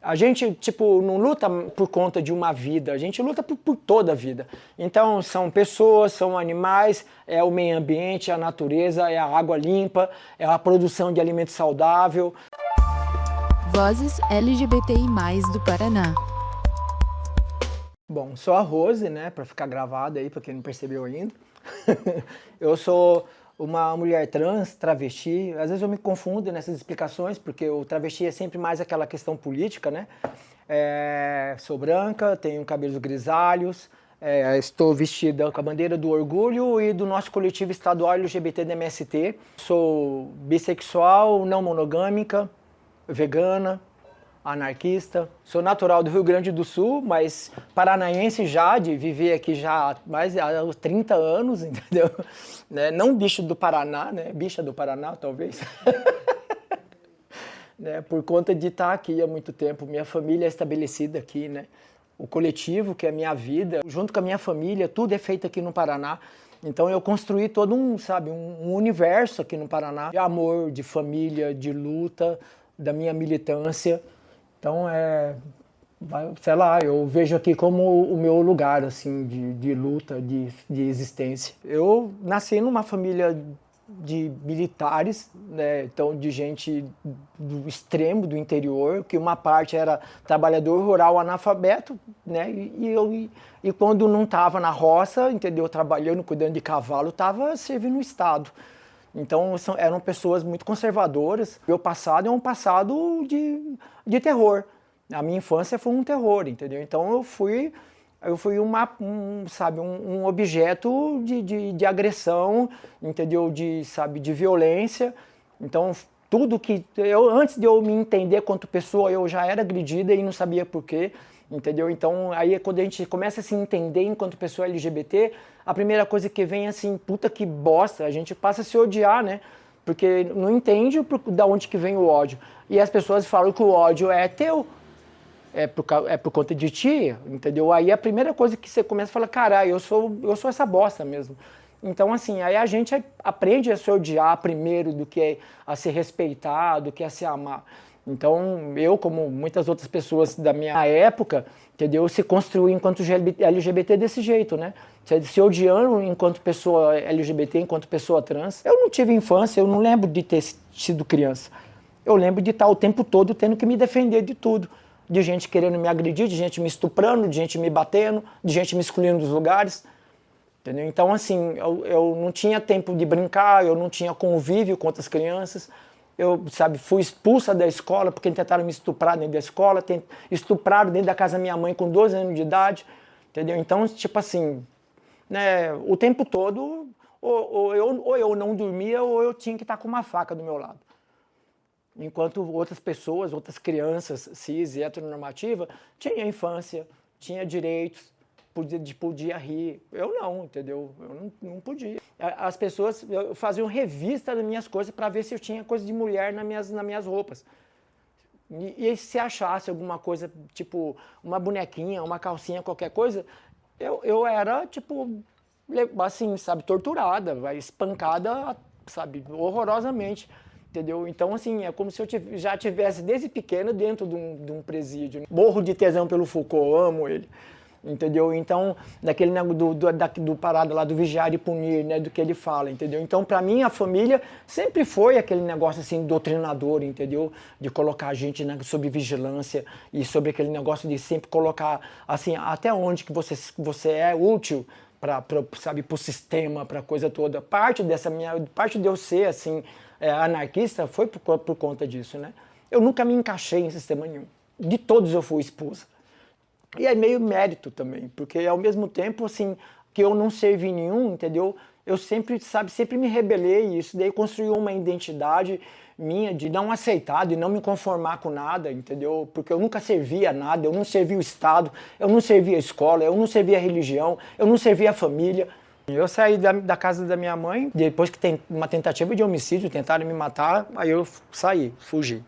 A gente, tipo, não luta por conta de uma vida, a gente luta por toda a vida. Então, são pessoas, são animais, é o meio ambiente, é a natureza, é a água limpa, é a produção de alimento saudável. Vozes LGBTI+, do Paraná. Bom, sou a Rose, né, para ficar gravado aí, para quem não percebeu ainda. Eu sou uma mulher trans, travesti. Às vezes eu me confundo nessas explicações, porque o travesti é sempre mais aquela questão política, né? Sou branca, tenho cabelos grisalhos, estou vestida com a bandeira do orgulho e do nosso coletivo estadual LGBT da MST. Sou bissexual, não monogâmica, vegana, anarquista. Sou natural do Rio Grande do Sul, mas paranaense já, de viver aqui já há mais há 30 anos, entendeu? Né? Não bicho do Paraná, né? Bicha do Paraná, talvez. Né? Por conta de estar aqui há muito tempo. Minha família é estabelecida aqui, né? O coletivo, que é a minha vida, junto com a minha família, tudo é feito aqui no Paraná. Então eu construí todo um universo aqui no Paraná, de amor, de família, de luta, da minha militância. Então, sei lá, eu vejo aqui como o meu lugar, assim, de luta, de existência. Eu nasci numa família de militares, né, então de gente do extremo do interior, que uma parte era trabalhador rural analfabeto, né, e quando não estava na roça, entendeu, trabalhando, cuidando de cavalo, estava servindo o Estado. Então eram pessoas muito conservadoras. Meu passado é um passado de terror. A minha infância foi um terror, entendeu? Então eu fui um objeto de agressão, entendeu? De violência. Então tudo que antes de eu me entender quanto pessoa, eu já era agredida e não sabia por quê. Entendeu? Então, aí quando a gente começa a se entender enquanto pessoa LGBT, a primeira coisa que vem é assim, puta que bosta, a gente passa a se odiar, né? Porque não entende da onde que vem o ódio. E as pessoas falam que o ódio é teu, é por conta de ti, entendeu? Aí a primeira coisa que você começa a falar, caralho, eu sou essa bosta mesmo. Então, assim, aí a gente aprende a se odiar primeiro do que a se respeitar, do que a se amar. Então, eu, como muitas outras pessoas da minha época, entendeu? Se construí enquanto LGBT desse jeito, né? Se odiando enquanto pessoa LGBT, enquanto pessoa trans. Eu não tive infância, eu não lembro de ter sido criança. Eu lembro de estar o tempo todo tendo que me defender de tudo. De gente querendo me agredir, de gente me estuprando, de gente me batendo, de gente me excluindo dos lugares. Entendeu? Então, assim, eu não tinha tempo de brincar, eu não tinha convívio com outras crianças. Eu, fui expulsa da escola porque tentaram me estuprar dentro da escola, estupraram dentro da casa da minha mãe com 12 anos de idade, entendeu? Então, tipo assim, né, o tempo todo, ou eu não dormia, ou eu tinha que estar com uma faca do meu lado. Enquanto outras pessoas, outras crianças cis e heteronormativas, tinham infância, tinha direitos, podia rir. Eu não, entendeu? Eu não podia. As pessoas faziam revista das minhas coisas para ver se eu tinha coisa de mulher nas minhas roupas. E se achasse alguma coisa, tipo uma bonequinha, uma calcinha, qualquer coisa, eu era, tipo, assim, torturada, espancada, horrorosamente. Entendeu? Então, assim, é como se eu já tivesse desde pequena dentro de um presídio. Morro de tesão pelo Foucault, amo ele. Entendeu? Então, daquele do parada lá do vigiar e punir, né, do que ele fala, entendeu? Então, para mim, a família sempre foi aquele negócio assim doutrinador, entendeu? De colocar a gente sob vigilância e sobre aquele negócio de sempre colocar assim até onde que você é útil para pro sistema, para coisa toda. Parte de eu ser assim anarquista foi por conta disso, né? Eu nunca me encaixei em sistema nenhum. De todos eu fui expulsa. E é meio mérito também, porque ao mesmo tempo, assim, que eu não servi nenhum, entendeu? Eu sempre me rebelei e isso daí construiu uma identidade minha de não aceitar, de não me conformar com nada, entendeu? Porque eu nunca servia nada, eu não servia o Estado, eu não servia a escola, eu não servia a religião, eu não servia a família. Eu saí da casa da minha mãe, depois que tem uma tentativa de homicídio, tentaram me matar, aí eu saí, fugi.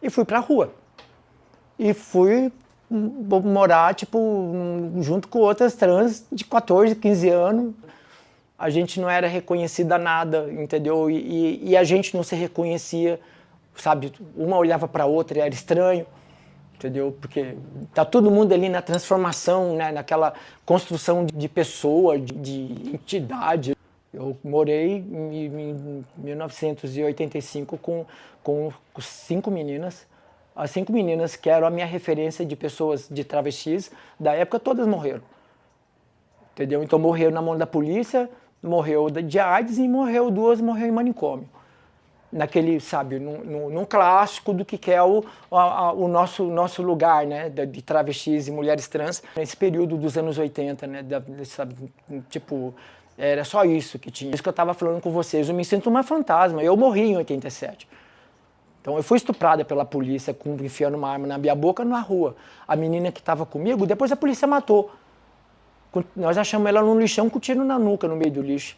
E fui pra rua. E fui morar, tipo, junto com outras trans de 14, 15 anos. A gente não era reconhecida nada, entendeu? E a gente não se reconhecia, sabe? Uma olhava para a outra e era estranho. entendeu? Porque tá todo mundo ali na transformação, né? Naquela construção de pessoa, de entidade. Eu morei em 1985 com 5 meninas. As 5 meninas que eram a minha referência de pessoas de travestis da época, todas morreram. Entendeu? Então morreu na mão da polícia, morreu de AIDS e duas morreu em manicômio. Naquele, sabe, num clássico do que é o nosso lugar, né, de travestis e mulheres trans, nesse período dos anos 80, né, sabe, tipo, era só isso que tinha. Isso que eu estava falando com vocês, eu me sinto uma fantasma, eu morri em 87. Então eu fui estuprada pela polícia, enfiando uma arma na minha boca na rua. A menina que estava comigo, depois a polícia matou. Nós achamos ela no lixão com tiro na nuca, no meio do lixo.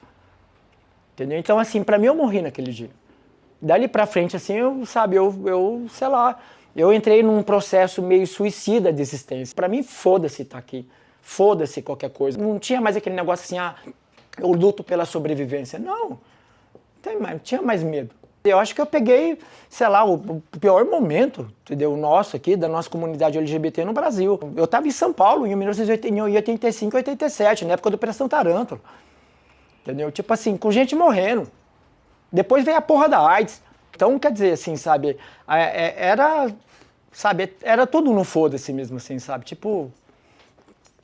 Entendeu? Então, assim, pra mim eu morri naquele dia. Dali pra frente, assim, eu sei lá, eu entrei num processo meio suicida de existência. Pra mim, foda-se estar aqui. Foda-se qualquer coisa. Não tinha mais aquele negócio assim, eu luto pela sobrevivência. Não tinha mais medo. Eu acho que eu peguei, sei lá, o pior momento, entendeu? Nosso aqui, da nossa comunidade LGBT no Brasil. Eu estava em São Paulo em 1985, 87, na época da Operação Tarântula. Entendeu? Tipo assim, com gente morrendo. Depois veio a porra da AIDS. Então, quer dizer, assim, sabe, era tudo no foda-se mesmo, assim, sabe? Tipo,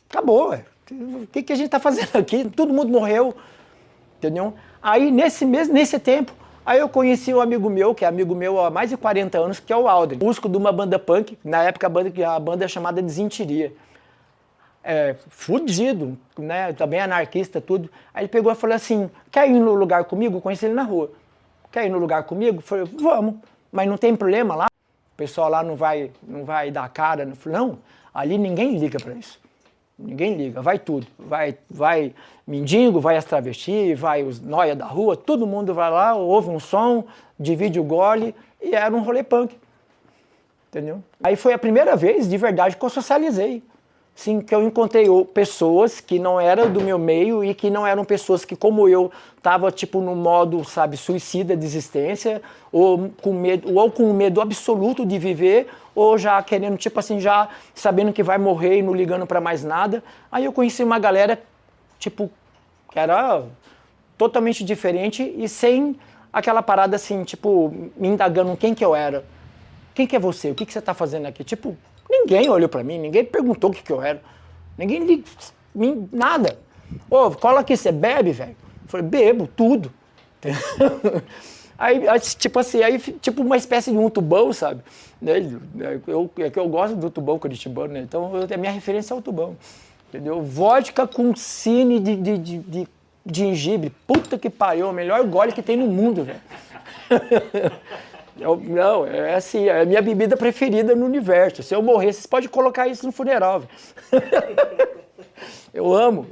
acabou, ué. O que a gente tá fazendo aqui? Todo mundo morreu, entendeu? Aí, nesse tempo, aí eu conheci um amigo meu, que é amigo meu há mais de 40 anos, que é o Aldrin, músico de uma banda punk, na época a banda é chamada Desentiria. Fudido, né? Também anarquista, tudo. Aí ele pegou e falou assim, quer ir no lugar comigo? Eu conheci ele na rua. Quer ir no lugar comigo? Eu falei, vamos, mas não tem problema lá? O pessoal lá não vai dar cara? Eu falei, não, ali ninguém liga pra isso. Ninguém liga, vai tudo. Vai mendigo, vai as travestis, vai os nóia da rua, todo mundo vai lá, ouve um som, divide o gole e era um rolê punk. Entendeu? Aí foi a primeira vez, de verdade, que eu socializei. Sim, que eu encontrei pessoas que não eram do meu meio e que não eram pessoas que, como eu, tava tipo no modo, sabe, suicida de existência, ou com medo absoluto de viver, ou já querendo, tipo assim, já sabendo que vai morrer e não ligando pra mais nada. Aí eu conheci uma galera, tipo, que era totalmente diferente e sem aquela parada assim, tipo, me indagando quem que eu era. Quem que é você? O que você tá fazendo aqui? Tipo, ninguém olhou pra mim, ninguém perguntou o que eu era. Ninguém ligou, nada. Ô, cola aqui, você bebe, velho? Eu falei, bebo, tudo. Aí, tipo assim, tipo uma espécie de um tubão, sabe? É que eu gosto do tubão curitibano, né? Então, a minha referência é o tubão. Entendeu? Vodka com cine de gengibre. Puta que pariu, o melhor gole que tem no mundo, velho. Não, é assim, é a minha bebida preferida no universo. Se eu morrer, vocês podem colocar isso no funeral. Eu amo.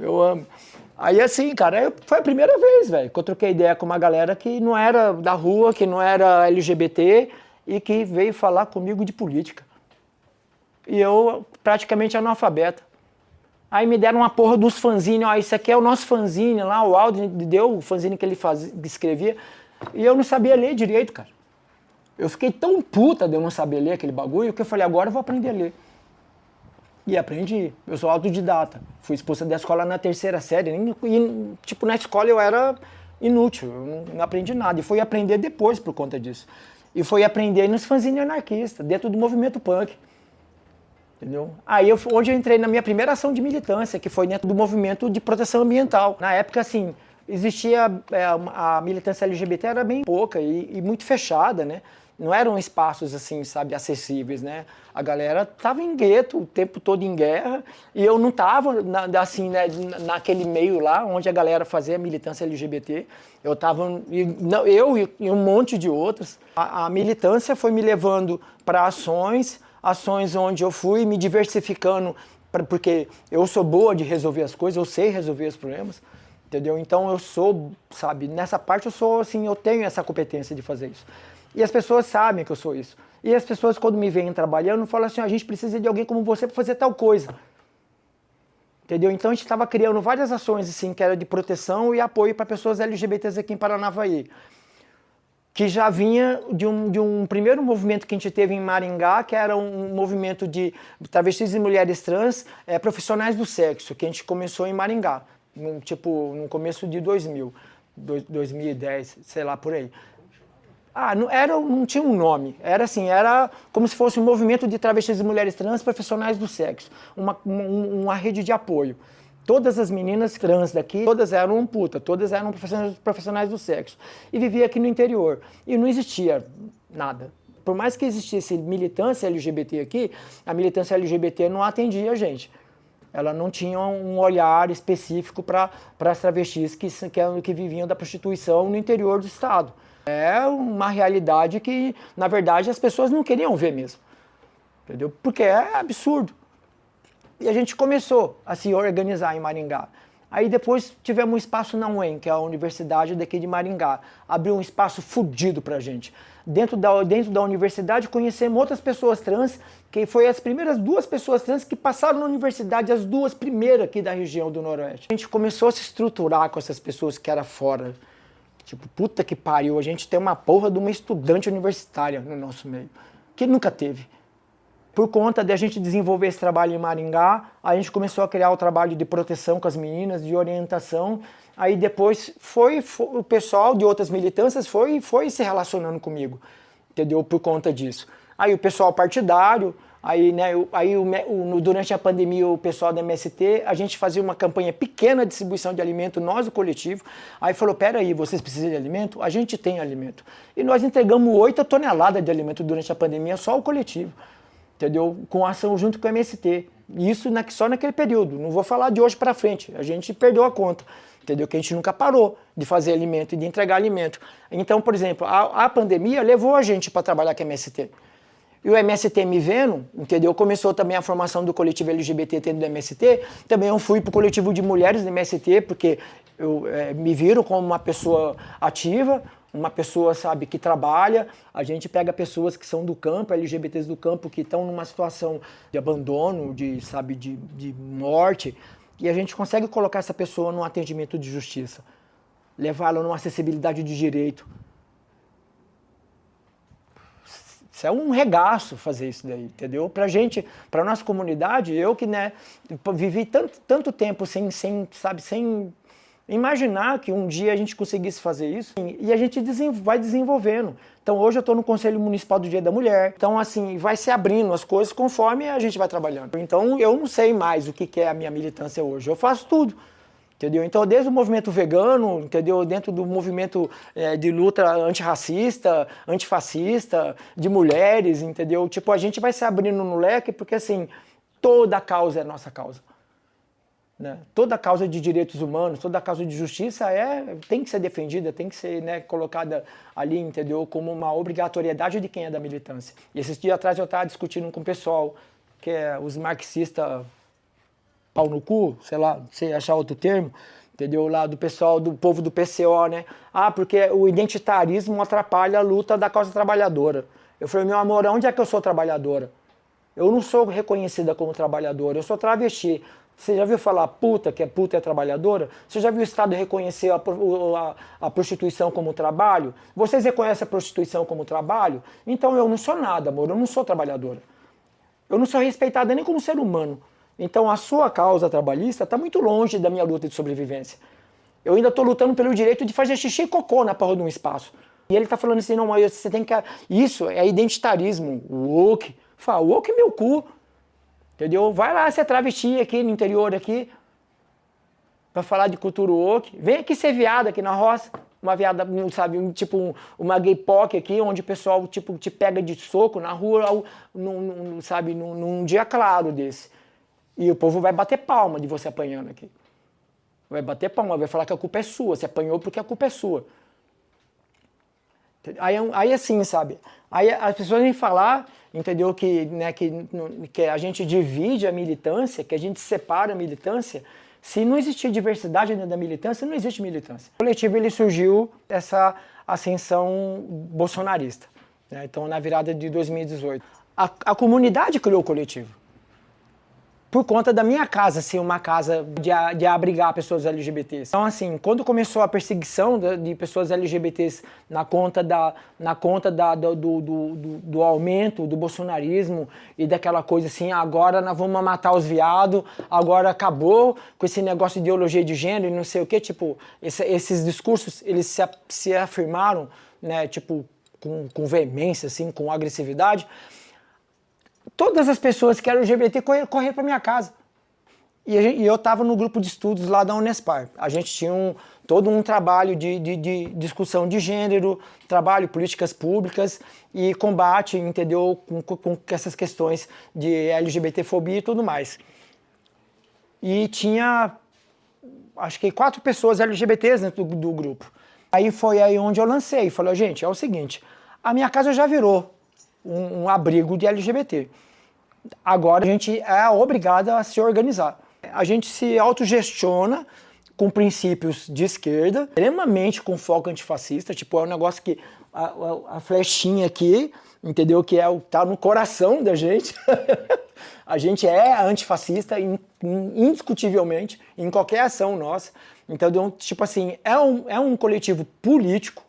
Aí assim, cara, foi a primeira vez, velho, que eu troquei ideia com uma galera que não era da rua, que não era LGBT e que veio falar comigo de política. E eu praticamente analfabeta. Aí me deram uma porra dos fanzines, ó, isso aqui é o nosso fanzine lá, o Aldrin deu o fanzine que ele escrevia, e eu não sabia ler direito, cara. Eu fiquei tão puta de eu não saber ler aquele bagulho que eu falei, agora eu vou aprender a ler. E aprendi. Eu sou autodidata. Fui expulsa da escola na 3ª série. E, tipo, na escola eu era inútil. Eu não aprendi nada. E fui aprender depois por conta disso. E fui aprender nos fanzines anarquistas, dentro do movimento punk. Entendeu? Aí onde eu entrei na minha primeira ação de militância, que foi dentro do movimento de proteção ambiental. Na época, assim, existia a militância LGBT era bem pouca e muito fechada, né? Não eram espaços, assim, sabe, acessíveis, né? A galera tava em gueto o tempo todo em guerra e eu não tava, assim, né, naquele meio lá onde a galera fazia a militância LGBT. Eu tava, eu e um monte de outros. A militância foi me levando para ações onde eu fui me diversificando, porque eu sou boa de resolver as coisas, eu sei resolver os problemas, entendeu? Então eu sou, sabe, nessa parte eu sou, assim, eu tenho essa competência de fazer isso. E as pessoas sabem que eu sou isso. E as pessoas, quando me veem trabalhando, falam assim, a gente precisa de alguém como você para fazer tal coisa. Entendeu? Então a gente estava criando várias ações, assim, que era de proteção e apoio para pessoas LGBTs aqui em Paranavaí. que já vinha de um primeiro movimento que a gente teve em Maringá, que era um movimento de travestis e mulheres trans, profissionais do sexo, que a gente começou em Maringá, no começo de 2010, sei lá, por aí. Não tinha um nome, era como se fosse um movimento de travestis e mulheres trans profissionais do sexo, uma rede de apoio. Todas as meninas trans daqui, todas eram puta, todas eram profissionais do sexo. E vivia aqui no interior. E não existia nada. Por mais que existisse militância LGBT aqui, a militância LGBT não atendia a gente. Ela não tinha um olhar específico para as travestis que viviam da prostituição no interior do estado. É uma realidade que, na verdade, as pessoas não queriam ver mesmo. Entendeu? Porque é absurdo. E a gente começou a se organizar em Maringá. Aí depois tivemos um espaço na UEM, que é a universidade daqui de Maringá. Abriu um espaço fudido pra gente. Dentro da universidade conhecemos outras pessoas trans, que foi as primeiras 2 pessoas trans que passaram na universidade, as 2 primeiras aqui da região do Noroeste. A gente começou a se estruturar com essas pessoas que eram fora. Tipo, puta que pariu, a gente tem uma porra de uma estudante universitária no nosso meio, que nunca teve. Por conta de a gente desenvolver esse trabalho em Maringá, a gente começou a criar o trabalho de proteção com as meninas, de orientação. Aí depois o pessoal de outras militâncias foi se relacionando comigo, entendeu? Por conta disso. Aí o pessoal partidário, durante a pandemia o pessoal da MST, a gente fazia uma campanha pequena de distribuição de alimento, nós o coletivo. Aí falou, peraí, vocês precisam de alimento? A gente tem alimento. E nós entregamos 8 toneladas de alimento durante a pandemia, só o coletivo. Entendeu? Com ação junto com o MST. Isso só naquele período. Não vou falar de hoje para frente. A gente perdeu a conta. Entendeu? Que a gente nunca parou de fazer alimento e de entregar alimento. Então, por exemplo, a pandemia levou a gente para trabalhar com o MST. E o MST me vendo, entendeu? Começou também a formação do coletivo LGBT dentro do MST. Também eu fui para o coletivo de mulheres do MST, porque me viram como uma pessoa ativa, uma pessoa, sabe, que trabalha. A gente pega pessoas que são do campo, LGBTs do campo, que estão numa situação de abandono, de morte, e a gente consegue colocar essa pessoa num atendimento de justiça, levá-la numa acessibilidade de direito. Isso é um regaço fazer isso daí, entendeu? Pra gente, pra nossa comunidade, eu que, vivi tanto tempo sem imaginar que um dia a gente conseguisse fazer isso, e a gente vai desenvolvendo. Então hoje eu estou no Conselho Municipal do Dia da Mulher, então assim, vai se abrindo as coisas conforme a gente vai trabalhando. Então eu não sei mais o que é a minha militância hoje, eu faço tudo. Entendeu? Então, desde o movimento vegano, entendeu? Dentro do movimento de luta antirracista, antifascista, de mulheres, entendeu? Tipo, a gente vai se abrindo no leque porque, assim, toda causa é nossa causa. Né? Toda causa de direitos humanos, toda causa de justiça tem que ser defendida, tem que ser, colocada ali, entendeu? Como uma obrigatoriedade de quem é da militância. E esses dias atrás eu estava discutindo com o pessoal, que é os marxistas pau no cu, sei lá, não sei achar outro termo, entendeu? Lá do pessoal, do povo do PCO, né? Porque o identitarismo atrapalha a luta da causa trabalhadora. Eu falei, meu amor, onde é que eu sou trabalhadora? Eu não sou reconhecida como trabalhadora, eu sou travesti. Você já viu falar puta, que puta é trabalhadora? Você já viu o Estado reconhecer a prostituição como trabalho? Vocês reconhecem a prostituição como trabalho? Então eu não sou nada, amor, eu não sou trabalhadora. Eu não sou respeitada nem como ser humano. Então a sua causa trabalhista está muito longe da minha luta de sobrevivência. Eu ainda estou lutando pelo direito de fazer xixi e cocô na porra de um espaço. E ele está falando assim, não, mas você tem que... Isso é identitarismo, woke. Fala, woke é meu cu. Entendeu? Vai lá ser travesti aqui no interior aqui, para falar de cultura woke. Vem aqui ser viada aqui na roça. Uma viada, sabe, uma gay POC aqui, onde o pessoal te pega de soco na rua, num dia claro desse. E o povo vai bater palma de você apanhando aqui. Vai bater palma, vai falar que a culpa é sua. Você apanhou porque a culpa é sua. Aí assim, sabe? Aí as pessoas vêm falar, entendeu? Que a gente divide a militância, que a gente separa a militância. Se não existir diversidade dentro da militância, não existe militância. O coletivo ele surgiu essa ascensão bolsonarista. Né? Então, na virada de 2018. A comunidade criou o coletivo. por conta da minha casa ser uma casa de abrigar pessoas LGBTs. Então, assim, quando começou a perseguição de pessoas LGBTs na conta do aumento do bolsonarismo e daquela coisa assim, agora nós vamos matar os viados, agora acabou com esse negócio de ideologia de gênero e não sei o que, tipo, esses discursos, eles se afirmaram, né, tipo, com veemência, assim, com agressividade. Todas as pessoas que eram LGBT correram para minha casa. E eu estava no grupo de estudos lá da Unespar. A gente tinha todo um trabalho de discussão de gênero, trabalho, políticas públicas e combate, entendeu, com essas questões de LGBTfobia e tudo mais. E tinha, acho que 4 pessoas LGBTs dentro do grupo. Aí foi aí onde eu lancei. Falei, gente, é o seguinte, a minha casa já virou um abrigo de LGBT. Agora a gente é obrigado a se organizar. A gente se autogestiona com princípios de esquerda, extremamente com foco antifascista, tipo, é um negócio que a flechinha aqui, entendeu? Que tá no coração da gente. A gente é antifascista indiscutivelmente em qualquer ação nossa. Então, tipo assim, é um coletivo político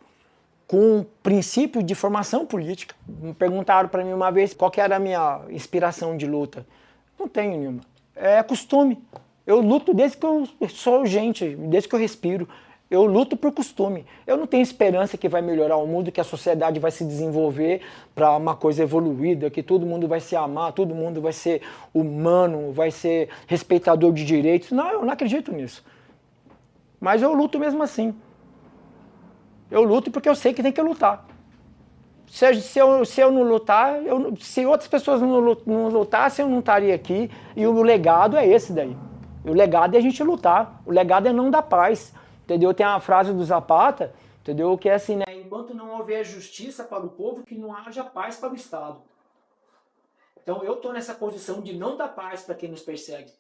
com princípio de formação política. Me perguntaram para mim uma vez qual que era a minha inspiração de luta. Não tenho nenhuma. É costume. Eu luto desde que eu sou gente, desde que eu respiro. Eu luto por costume. Eu não tenho esperança que vai melhorar o mundo, que a sociedade vai se desenvolver para uma coisa evoluída, que todo mundo vai se amar, todo mundo vai ser humano, vai ser respeitador de direitos. Não, eu não acredito nisso. Mas eu luto mesmo assim. Eu luto porque eu sei que tem que lutar. Se eu não lutar, se outras pessoas não lutassem, eu não estaria aqui. E o legado é esse daí. O legado é a gente lutar. O legado é não dar paz. Entendeu? Tem a frase do Zapata, entendeu? Que é assim, né? Enquanto não houver justiça para o povo, que não haja paz para o Estado. Então eu estou nessa posição de não dar paz para quem nos persegue.